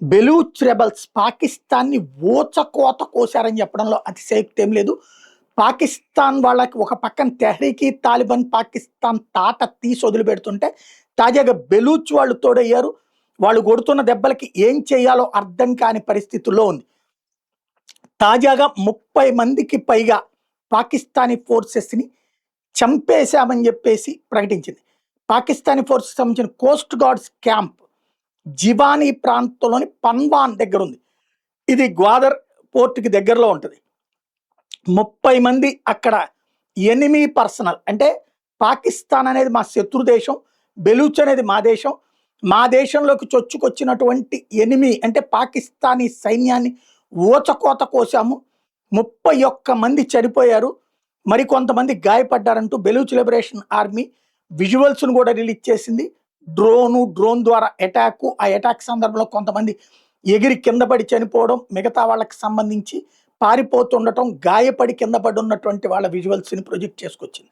Baloch rebels పాకిస్తాన్ని ఊచకోత కోశారని చెప్పడంలో అతిశయోక్తి ఏం లేదు. పాకిస్తాన్ వాళ్ళకి ఒక పక్కన తెహ్రీకి తాలిబాన్ పాకిస్తాన్ తాట తీసి వదిలిపెడుతుంటే తాజాగా బెలూచ్ వాళ్ళు తోడయ్యారు. వాళ్ళు కొడుతున్న దెబ్బలకి ఏం చేయాలో అర్థం కాని పరిస్థితుల్లో ఉంది. తాజాగా 30 మందికి పైగా పాకిస్తానీ ఫోర్సెస్ని చంపేశామని చెప్పేసి ప్రకటించింది. పాకిస్తానీ ఫోర్సెస్ సంబంధించిన కోస్ట్ గార్డ్స్ క్యాంప్ జివానీ ప్రాంతంలోని పన్వాన్ దగ్గర ఉంది. ఇది గ్వాదర్ పోర్టుకి దగ్గరలో ఉంటుంది. 30 మంది అక్కడ ఎనిమీ పర్సనల్, అంటే పాకిస్తాన్ అనేది మా శత్రు దేశం, బెలూచ్ అనేది మా దేశం, మా దేశంలోకి చొచ్చుకొచ్చినటువంటి ఎనిమీ అంటే పాకిస్తానీ సైన్యాన్ని ఊచకోత కోసాము. 31 మంది చనిపోయారు, మరికొంతమంది గాయపడ్డారంటూ బెలూచ్ లిబరేషన్ ఆర్మీ విజువల్స్ను కూడా రిలీజ్ చేసింది. డ్రోన్ ద్వారా అటాక్, ఆ అటాక్ సందర్భంలో కొంతమంది ఎగిరి కింద పడి చనిపోవడం, మిగతా వాళ్ళకి సంబంధించి పారిపోతుండటం, గాయపడి కింద పడి ఉన్నటువంటి వాళ్ళ విజువల్స్ని ప్రొజెక్ట్ చేసుకొచ్చింది.